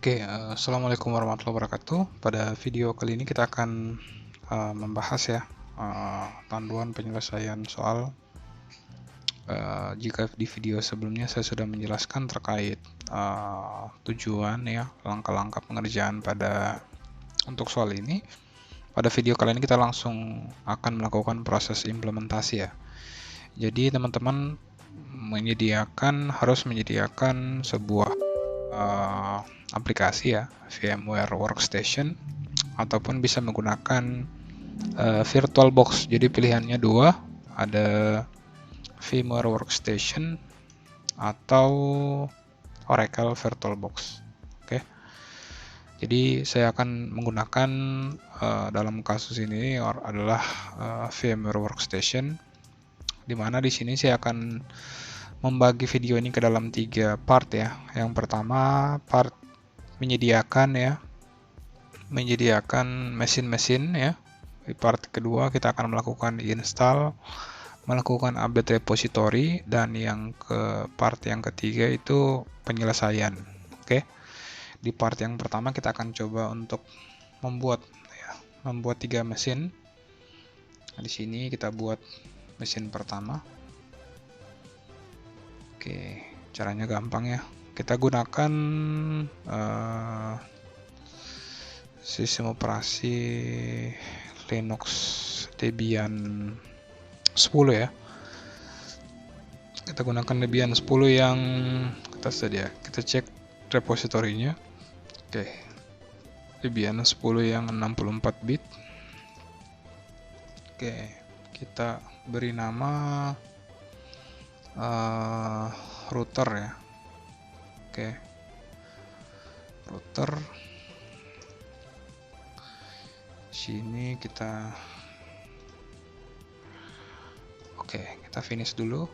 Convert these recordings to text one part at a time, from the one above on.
Assalamualaikum warahmatullahi wabarakatuh. Pada video kali ini kita akan membahas ya panduan penyelesaian soal. Jika di video sebelumnya saya sudah menjelaskan terkait tujuan ya, langkah-langkah pengerjaan untuk soal ini. Pada video kali ini kita langsung akan melakukan proses implementasi ya. Jadi teman-teman harus menyediakan sebuah aplikasi ya, VMware Workstation, ataupun bisa menggunakan VirtualBox. Jadi pilihannya dua, ada VMware Workstation atau Oracle VirtualBox. Oke. Jadi saya akan menggunakan dalam kasus ini adalah VMware Workstation, di mana di sini saya akan membagi video ini ke dalam 3 part ya. Yang pertama part menyediakan mesin-mesin ya. Di part kedua kita akan melakukan install, melakukan update repository, dan part yang ketiga itu penyelesaian. Oke. Di part yang pertama kita akan coba untuk membuat 3 mesin. Di sini kita buat mesin pertama. Oke, caranya gampang ya. Kita gunakan sistem operasi Linux Debian 10 ya. Kita gunakan Debian 10 yang kita sedia. Kita cek repositorinya. Oke. Debian 10 yang 64 bit. Oke, kita beri nama router ya. Oke, router. Sini kita finish dulu.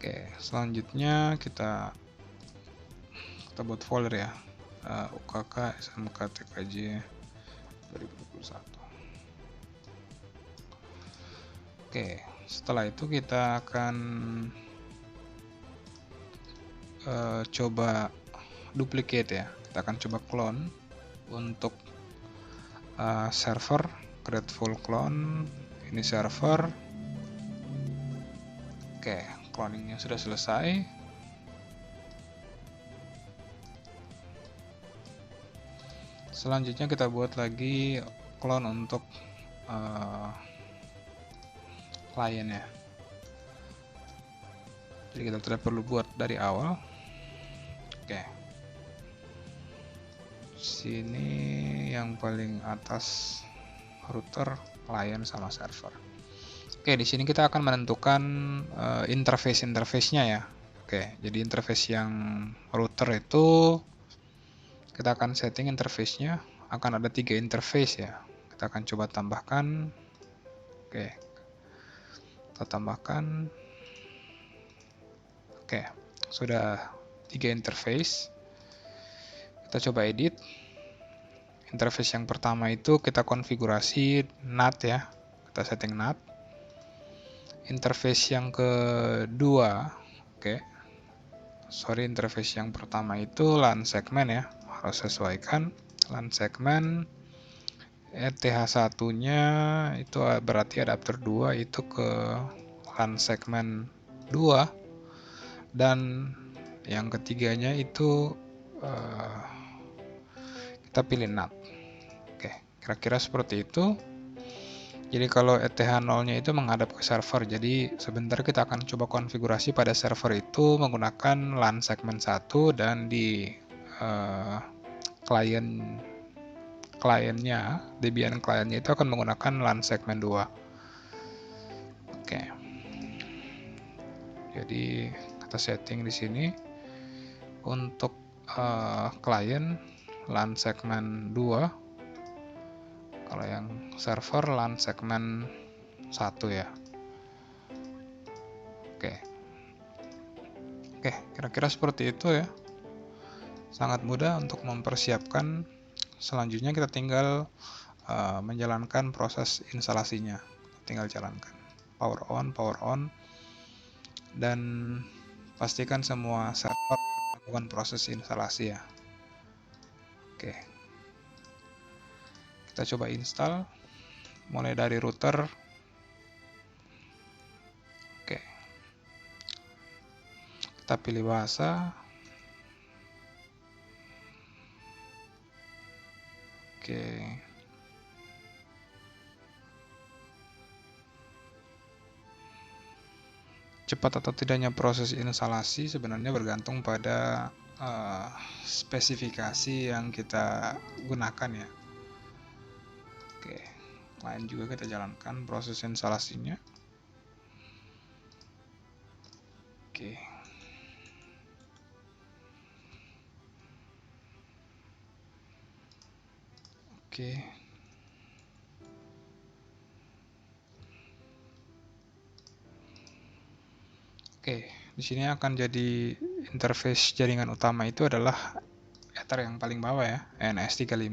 Oke, selanjutnya kita buat folder ya, UKK SMK TKJ 2021. Oke, setelah itu kita akan coba duplicate ya. Kita akan coba clone untuk server, create full clone. Ini server. Oke, cloningnya sudah selesai. Selanjutnya kita buat lagi clone untuk klien ya. Jadi kita tidak perlu buat dari awal. Oke. Sini yang paling atas router, klien sama server. Oke, di sini kita akan menentukan interface-nya ya. Oke, jadi interface yang router itu kita akan setting interface-nya, akan ada 3 interface ya. Kita akan coba tambahkan. Oke. Kita tambahkan. Oke, sudah 3 interface. Kita coba edit. Interface yang pertama itu kita konfigurasi NAT ya. Kita setting NAT. Interface yang kedua, interface yang pertama itu LAN segment ya. Harus sesuaikan LAN segment. ETH1-nya itu berarti adapter 2 itu ke LAN segment 2, dan yang ketiganya itu kita pilih NAT. Oke, kira-kira seperti itu. Jadi kalau ETH0-nya itu menghadap ke server, jadi sebentar kita akan coba konfigurasi pada server itu menggunakan LAN segment 1, dan di kliennya, Debian kliennya itu akan menggunakan LAN segment 2. Oke. Jadi kita setting di sini untuk klien LAN segment 2. Kalau yang server LAN segment 1 ya. Oke, kira-kira seperti itu ya. Sangat mudah untuk mempersiapkan. Selanjutnya kita tinggal menjalankan proses instalasinya. Tinggal jalankan. Power on, dan pastikan semua server bukan proses instalasi ya. Oke, kita coba install mulai dari router. Oke, kita pilih bahasa. Oke, cepat atau tidaknya proses instalasi sebenarnya bergantung pada spesifikasi yang kita gunakan ya. Oke, lain juga kita jalankan proses instalasinya. Oke. Oke. Oke, di sini akan jadi interface jaringan utama itu adalah Ether yang paling bawah ya, ENS35.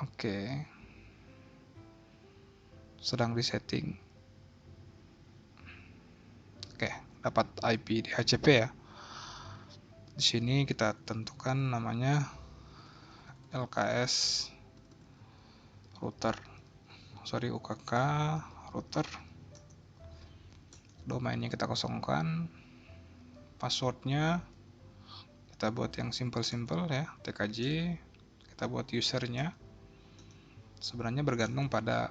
Oke. Sedang disetting. Oke, dapat IP DHCP ya. Di sini kita tentukan namanya LKS router. UKK router. Domainnya kita kosongkan. Passwordnya kita buat yang simple ya, TKJ. Kita buat usernya. Sebenarnya bergantung pada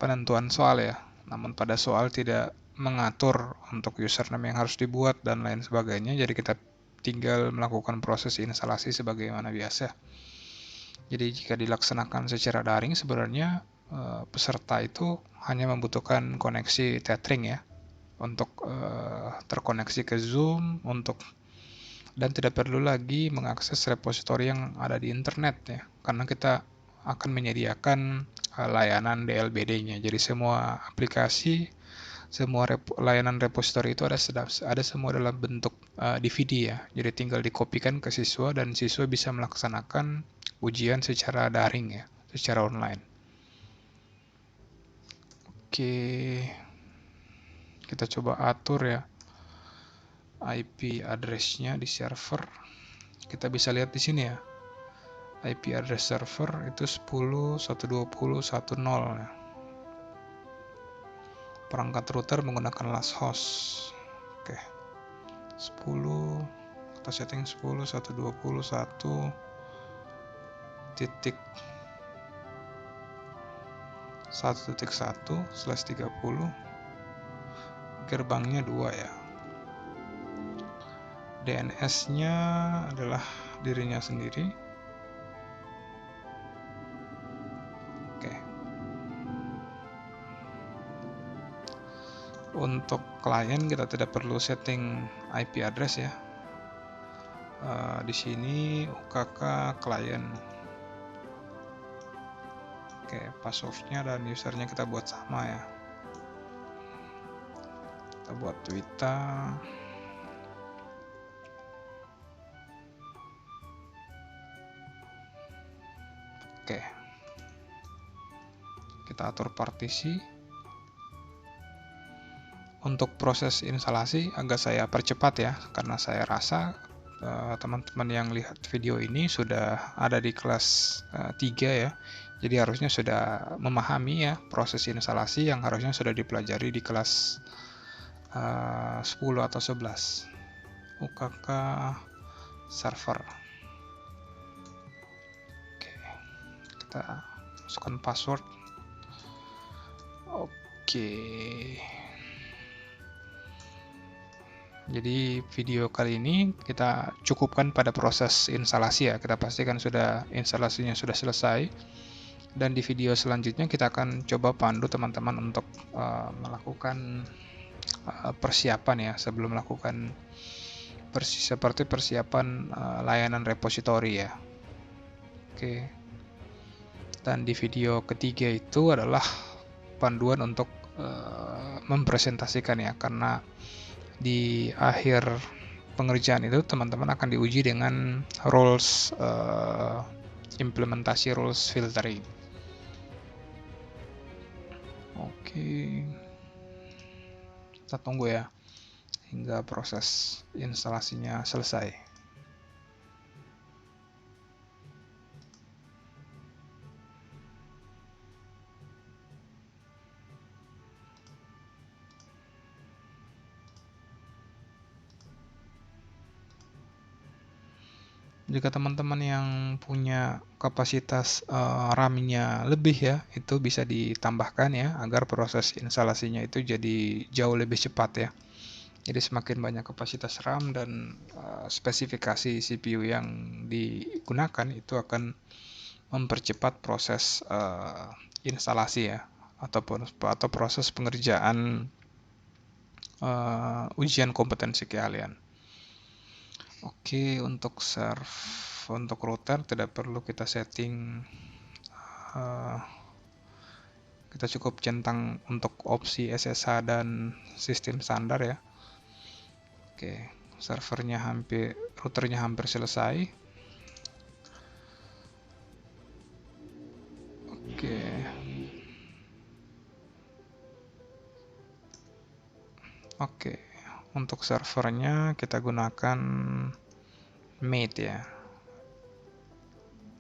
penentuan soal ya. Namun pada soal tidak mengatur untuk username yang harus dibuat dan lain sebagainya. Jadi kita tinggal melakukan proses instalasi sebagaimana biasa. Jadi jika dilaksanakan secara daring sebenarnya peserta itu hanya membutuhkan koneksi tethering ya untuk terkoneksi ke Zoom dan tidak perlu lagi mengakses repositori yang ada di internet ya, karena kita akan menyediakan layanan DLBD-nya. Jadi semua aplikasi, semua layanan repositori itu ada semua dalam bentuk DVD ya. Jadi tinggal dikopikan ke siswa dan siswa bisa melaksanakan ujian secara daring ya, secara online. Oke. Kita coba atur ya IP address-nya di server. Kita bisa lihat di sini ya. IP address server itu 10.120.1.0 ya. Perangkat router menggunakan lasthost. Oke. 10 kita setting 10.121.1.1/30. Gerbangnya 2 ya. DNS-nya adalah dirinya sendiri. Oke. Untuk klien kita tidak perlu setting IP address ya. Di sini UKK klien. Oke, passwordnya dan usernya kita buat sama ya. Kita buat Twitter. Oke. Kita atur partisi. Untuk proses instalasi agak saya percepat ya, karena saya rasa teman-teman yang lihat video ini sudah ada di kelas 3 ya. Jadi harusnya sudah memahami ya proses instalasi yang harusnya sudah dipelajari di kelas 10 atau 11. UKK server. Oke. Kita masukkan password. Oke. Jadi video kali ini kita cukupkan pada proses instalasi ya. Kita pastikan sudah instalasinya sudah selesai. Dan di video selanjutnya kita akan coba pandu teman-teman untuk melakukan persiapan ya sebelum melakukan seperti persiapan layanan repositori ya. Oke. Dan di video ketiga itu adalah panduan untuk mempresentasikan ya, karena di akhir pengerjaan itu teman-teman akan diuji dengan rules implementasi rules filtering. Oke, kita tunggu ya. hingga proses instalasinya selesai. Jika teman-teman yang punya kapasitas RAM-nya lebih ya, itu bisa ditambahkan ya, agar proses instalasinya itu jadi jauh lebih cepat ya. Jadi semakin banyak kapasitas RAM dan spesifikasi CPU yang digunakan itu akan mempercepat proses instalasi ya, atau proses pengerjaan ujian kompetensi keahlian. Oke, untuk router tidak perlu kita setting, kita cukup centang untuk opsi SSH dan sistem standar ya. Oke, routernya hampir selesai. Oke, untuk servernya kita gunakan mate ya,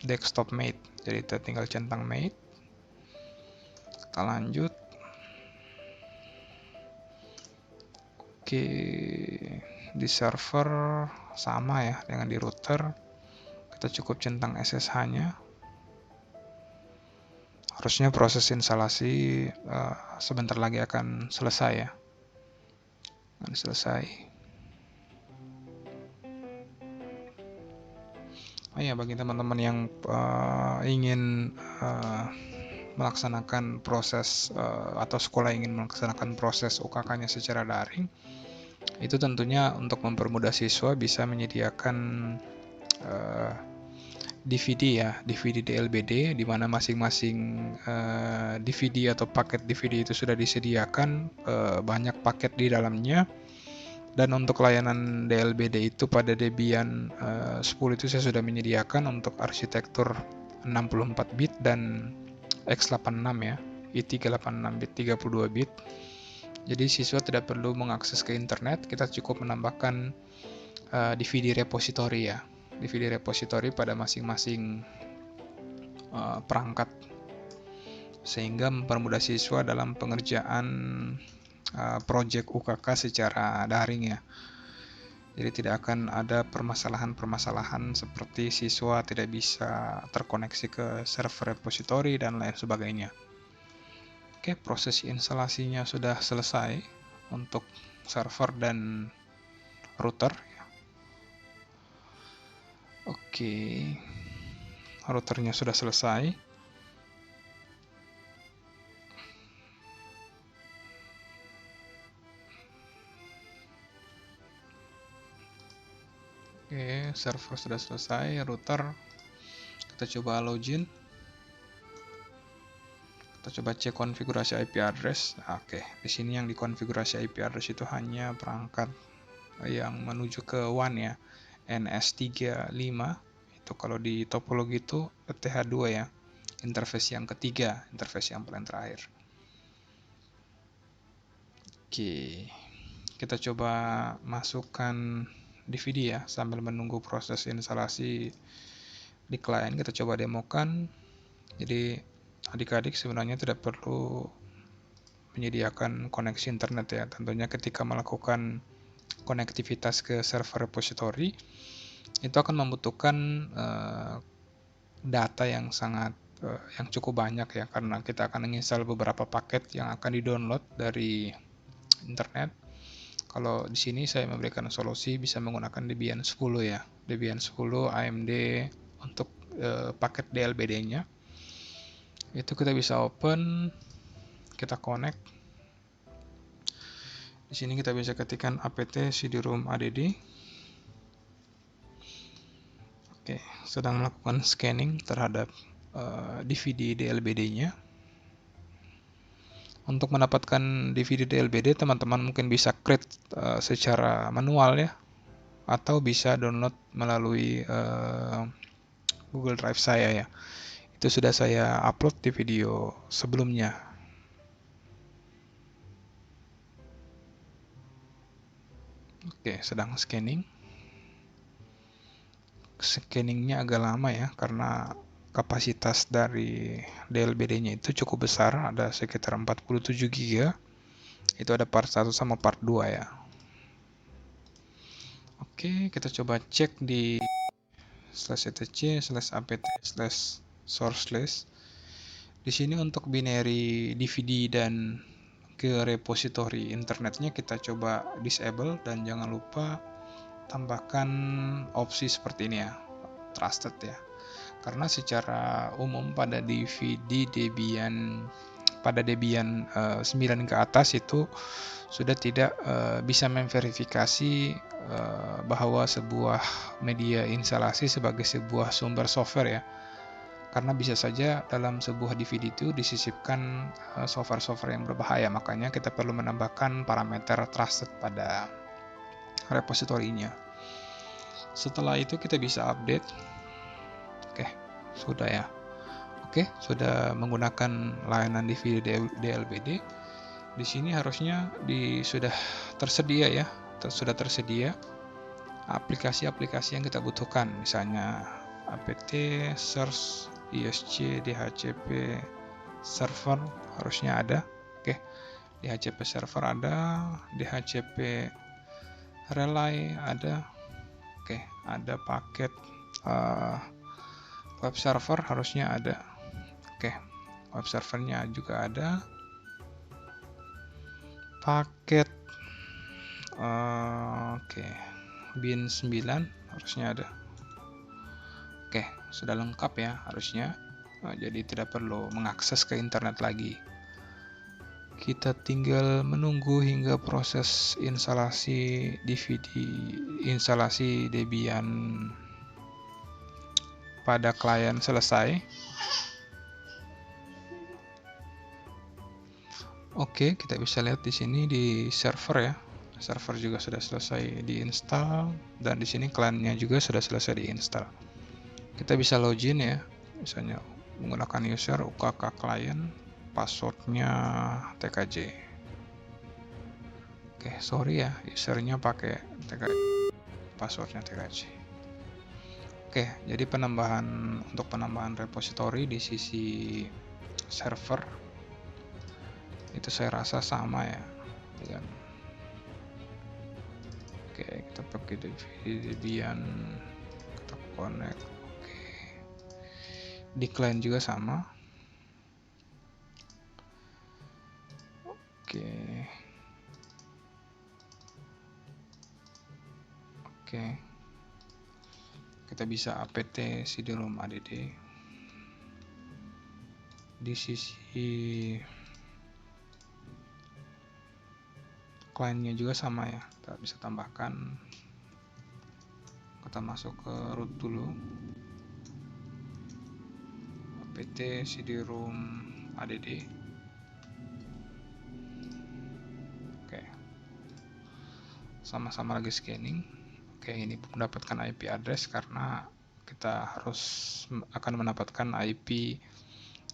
desktop mate. Jadi kita tinggal centang mate. Kita lanjut. Oke, di server sama ya dengan di router. Kita cukup centang SSH-nya. Harusnya proses instalasi sebentar lagi akan selesai ya. Oh ya, bagi teman-teman yang ingin melaksanakan proses atau sekolah ingin melaksanakan proses UKK-nya secara daring, itu tentunya untuk mempermudah siswa bisa menyediakan DVD ya, DVD DLBD, di mana masing-masing DVD atau paket DVD itu sudah disediakan banyak paket di dalamnya. Dan untuk layanan DLBD itu pada Debian 10 itu saya sudah menyediakan untuk arsitektur 64 bit dan x86 ya, i386 bit 32 bit. Jadi siswa tidak perlu mengakses ke internet, kita cukup menambahkan DVD repository ya, DVD repository pada masing-masing perangkat, sehingga mempermudah siswa dalam pengerjaan project UKK secara daring ya. Jadi tidak akan ada permasalahan-permasalahan seperti siswa tidak bisa terkoneksi ke server repository dan lain sebagainya. Oke, proses instalasinya sudah selesai untuk server dan router. Oke, routernya sudah selesai. Oke, server sudah selesai, router kita coba login. Kita coba cek konfigurasi IP address. Oke, di sini yang dikonfigurasi IP address itu hanya perangkat yang menuju ke WAN ya, NS35. Itu kalau di topologi itu ETH2 ya, interface yang ketiga, interface yang paling terakhir. Oke, kita coba masukkan DVD ya sambil menunggu proses instalasi di klien. Kita coba demokan. Jadi adik-adik sebenarnya tidak perlu menyediakan koneksi internet ya. Tentunya ketika melakukan konektivitas ke server repository itu akan membutuhkan data yang cukup banyak ya, karena kita akan menginstal beberapa paket yang akan di-download dari internet. Kalau di sini saya memberikan solusi bisa menggunakan Debian 10 ya, Debian 10 AMD untuk paket DLBD-nya. Itu kita bisa open, kita connect. Di sini kita bisa ketikkan apt cd-rom add. Oke, sedang melakukan scanning terhadap DVD DLBD-nya. Untuk mendapatkan DVD DLBD, teman-teman mungkin bisa create secara manual ya, atau bisa download melalui Google Drive saya ya. Itu sudah saya upload di video sebelumnya. Oke, sedang scanning. Scanningnya agak lama ya, karena kapasitas dari DLBD-nya itu cukup besar, ada sekitar 47 GB. Itu ada part 1 sama part 2 ya. Oke, kita coba cek di /etc/apt/sourceless. Di sini untuk binary DVD dan ke repository internetnya kita coba disable, dan jangan lupa tambahkan opsi seperti ini ya, trusted ya. Karena secara umum pada DVD Debian 9 ke atas itu sudah tidak bisa memverifikasi bahwa sebuah media instalasi sebagai sebuah sumber software ya. Karena bisa saja dalam sebuah DVD itu disisipkan software-software yang berbahaya, makanya kita perlu menambahkan parameter trusted pada repositorinya. Setelah itu kita bisa update. Oke, sudah ya. Oke, sudah menggunakan layanan DVD DLBD. Di sini harusnya sudah tersedia ya, sudah tersedia aplikasi-aplikasi yang kita butuhkan, misalnya apt, search, isc, dhcp server harusnya ada. Oke, dhcp server ada, dhcp relay ada. Oke, ada paket web server harusnya ada. Oke, web servernya juga ada. Paket oke, bin 9 harusnya ada. Oke, sudah lengkap ya harusnya. Jadi tidak perlu mengakses ke internet lagi. Kita tinggal menunggu hingga proses instalasi DVD, instalasi Debian pada klien selesai. Oke, kita bisa lihat di sini di server ya. Server juga sudah selesai diinstal, dan di sini kliennya juga sudah selesai diinstal. Kita bisa login ya, misalnya menggunakan user ukk client, passwordnya tkj. Oke, sorry ya, usernya pakai tkj, passwordnya tkj. Oke, jadi untuk penambahan repository di sisi server itu saya rasa sama ya dengan, oke, kita pakai Debian, kita connect. Oke, di client juga sama. Oke, kita bisa apt cd-rom add. Di sisi kliennya juga sama ya, kita bisa tambahkan. Kita masuk ke root dulu, apt cd-rom add. Oke, sama-sama lagi scanning. Oke, ini mendapatkan IP address karena kita akan mendapatkan IP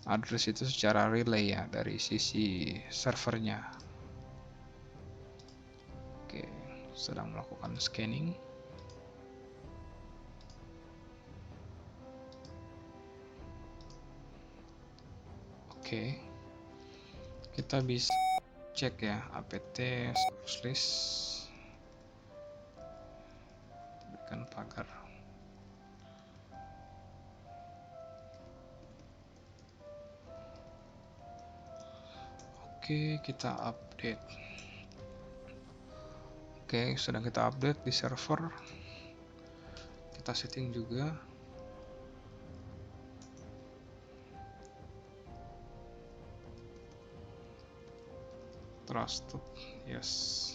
address itu secara relay ya dari sisi servernya. Oke, sedang melakukan scanning. Oke, kita bisa cek ya apt source list, berikan pagar. Oke, kita update. Oke, sudah kita update di server. Kita setting juga. Trusted, yes.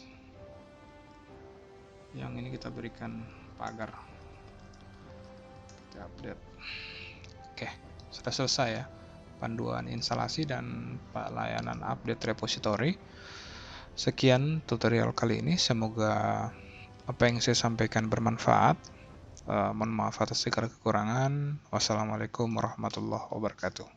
Yang ini kita berikan pagar. Kita update. Oke, sudah selesai ya panduan instalasi dan layanan update repository. Sekian tutorial kali ini, semoga apa yang saya sampaikan bermanfaat. Mohon maaf atas segala kekurangan. Wassalamualaikum warahmatullahi wabarakatuh.